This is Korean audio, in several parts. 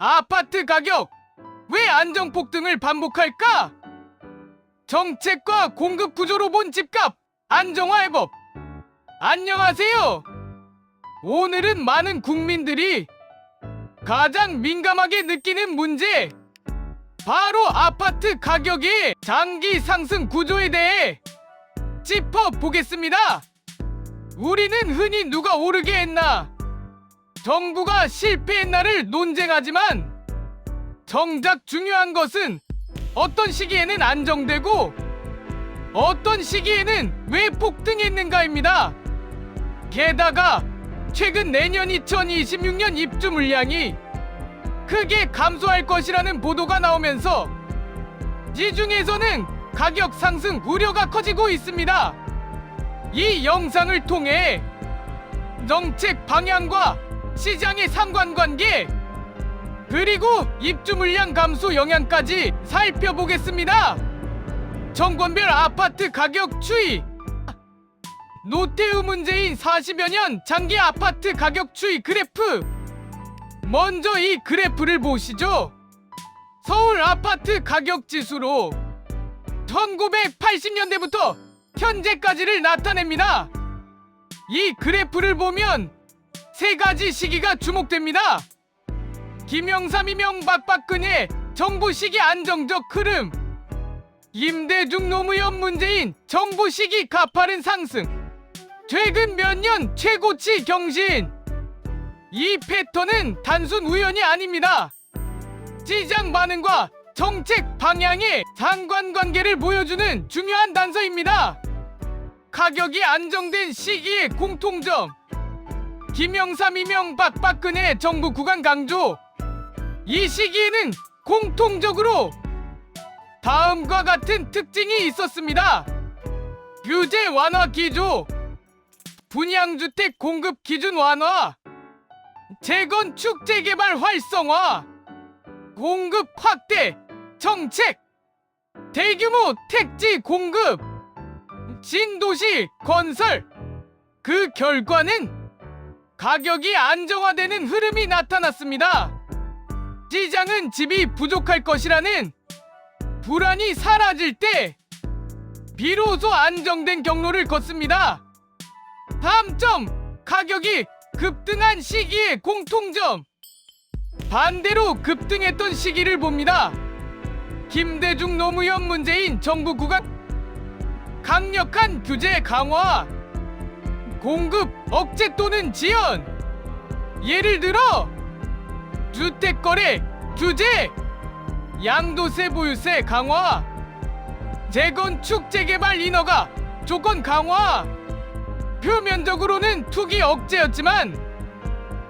아파트 가격 왜 안정 폭등을 반복할까? 정책과 공급 구조로 본 집값 안정화 해법. 안녕하세요. 오늘은 많은 국민들이 가장 민감하게 느끼는 문제, 바로 아파트 가격의 장기 상승 구조에 대해 짚어보겠습니다. 우리는 흔히 누가 오르게 했나, 정부가 실패했나를 논쟁하지만 정작 중요한 것은 어떤 시기에는 안정되고 어떤 시기에는 왜 폭등했는가입니다. 게다가 최근 내년 2026년 입주 물량이 크게 감소할 것이라는 보도가 나오면서 시중에서는 가격 상승 우려가 커지고 있습니다. 이 영상을 통해 정책 방향과 시장의 상관관계, 그리고 입주 물량 감소 영향까지 살펴보겠습니다. 정권별 아파트 가격 추이. 노태우 문재인 40여 년 장기 아파트 가격 추이 그래프. 먼저 이 그래프를 보시죠. 서울 아파트 가격 지수로 1980년대부터 현재까지를 나타냅니다. 이 그래프를 보면 세 가지 시기가 주목됩니다. 김영삼, 이명박, 박근혜 정부 시기 안정적 흐름, 임대중, 노무현, 문재인 정부 시기 가파른 상승, 최근 몇 년 최고치 경신. 이 패턴은 단순 우연이 아닙니다. 시장 반응과 정책 방향의 상관관계를 보여주는 중요한 단서입니다. 가격이 안정된 시기의 공통점. 김영삼, 이명박, 박근혜 정부 구간 강조. 이 시기에는 공통적으로 다음과 같은 특징이 있었습니다. 규제 완화 기조, 분양주택 공급 기준 완화, 재건축 재개발 활성화, 공급 확대 정책, 대규모 택지 공급, 신도시 건설. 그 결과는 가격이 안정화되는 흐름이 나타났습니다. 시장은 집이 부족할 것이라는 불안이 사라질 때 비로소 안정된 경로를 걷습니다. 다음 점, 가격이 급등한 시기의 공통점. 반대로 급등했던 시기를 봅니다. 김대중, 노무현, 문재인 정부 구간 강력한 규제 강화, 공급 억제 또는 지연. 예를 들어 주택거래 규제, 양도세 보유세 강화, 재건축 재개발 인허가 조건 강화. 표면적으로는 투기 억제였지만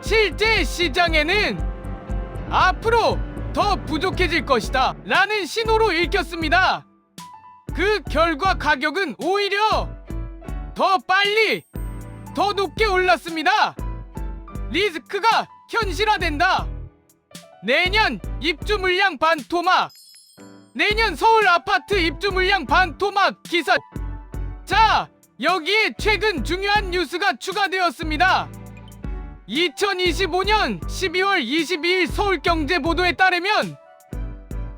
실제 시장에는 앞으로 더 부족해질 것이다 라는 신호로 읽혔습니다. 그 결과 가격은 오히려 더 빨리, 더 높게 올랐습니다. 리스크가 현실화된다. 내년 입주 물량 반토막. 내년 서울 아파트 입주 물량 반토막 기사. 자, 여기에 최근 중요한 뉴스가 추가되었습니다. 2025년 12월 22일 서울경제 보도에 따르면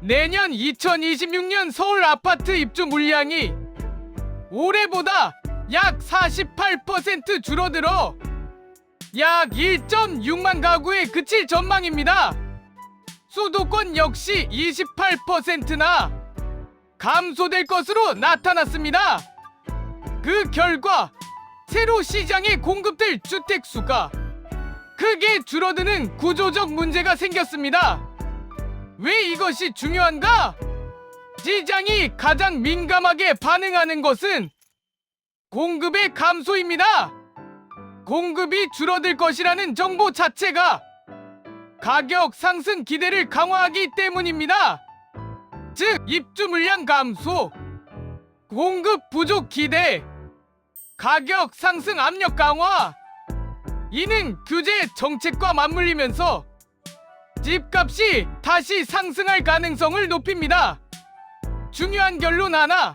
내년 2026년 서울 아파트 입주 물량이 올해보다 약 48% 줄어들어 약 1.6만 가구에 그칠 전망입니다. 수도권 역시 28%나 감소될 것으로 나타났습니다. 그 결과 새로 시장에 공급될 주택 수가 크게 줄어드는 구조적 문제가 생겼습니다. 왜 이것이 중요한가? 시장이 가장 민감하게 반응하는 것은 공급의 감소입니다. 공급이 줄어들 것이라는 정보 자체가 가격 상승 기대를 강화하기 때문입니다. 즉, 입주 물량 감소, 공급 부족 기대, 가격 상승 압력 강화. 이는 규제 정책과 맞물리면서 집값이 다시 상승할 가능성을 높입니다. 중요한 결론 하나.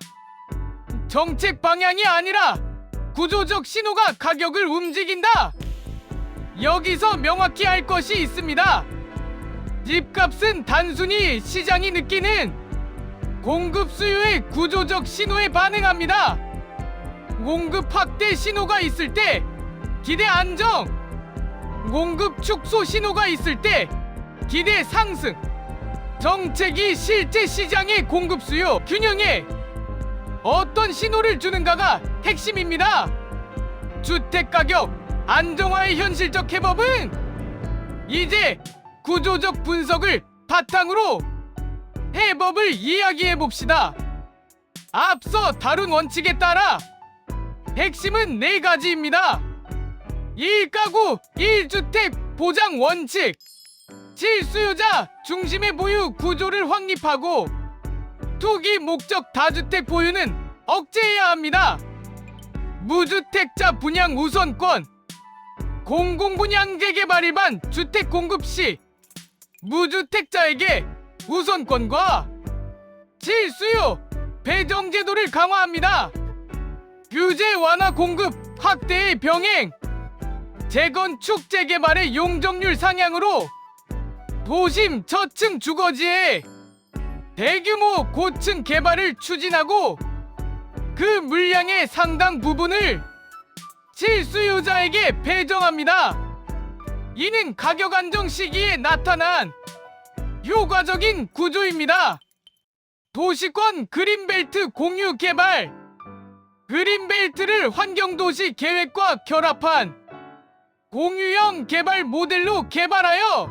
정책 방향이 아니라 구조적 신호가 가격을 움직인다. 여기서 명확히 할 것이 있습니다. 집값은 단순히 시장이 느끼는 공급 수요의 구조적 신호에 반응합니다. 공급 확대 신호가 있을 때 기대 안정, 공급 축소 신호가 있을 때 기대 상승. 정책이 실제 시장의 공급 수요 균형에 어떤 신호를 주는가가 핵심입니다. 주택가격 안정화의 현실적 해법은 이제 구조적 분석을 바탕으로 해법을 이야기해봅시다. 앞서 다룬 원칙에 따라 핵심은 4가지입니다. 1가구 1주택 보장 원칙. 실수요자 중심의 보유 구조를 확립하고 투기 목적 다주택 보유는 억제해야 합니다. 무주택자 분양 우선권. 공공분양 재개발 일반 주택 공급 시 무주택자에게 우선권과 실수요 배정 제도를 강화합니다. 규제 완화 공급 확대의 병행. 재건축 재개발의 용적률 상향으로 도심 저층 주거지에 대규모 고층 개발을 추진하고 그 물량의 상당 부분을 실수요자에게 배정합니다. 이는 가격 안정 시기에 나타난 효과적인 구조입니다. 도시권 그린벨트 공유 개발. 그린벨트를 환경도시 계획과 결합한 공유형 개발 모델로 개발하여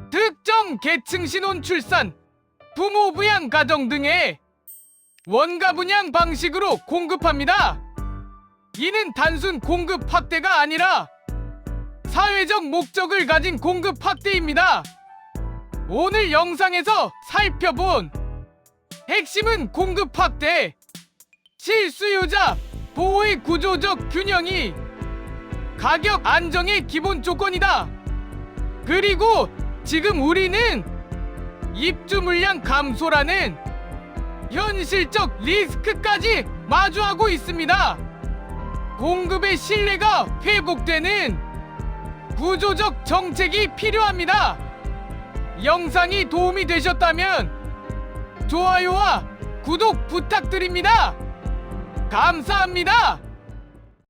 특정 계층 신혼 출산, 부모 부양 가정 등의 원가 분양 방식으로 공급합니다. 이는 단순 공급 확대가 아니라 사회적 목적을 가진 공급 확대입니다. 오늘 영상에서 살펴본 핵심은 공급 확대, 실수요자 보호의 구조적 균형이 가격 안정의 기본 조건이다. 그리고 지금 우리는 입주 물량 감소라는 현실적 리스크까지 마주하고 있습니다. 공급의 신뢰가 회복되는 구조적 정책이 필요합니다. 영상이 도움이 되셨다면 좋아요와 구독 부탁드립니다. 감사합니다.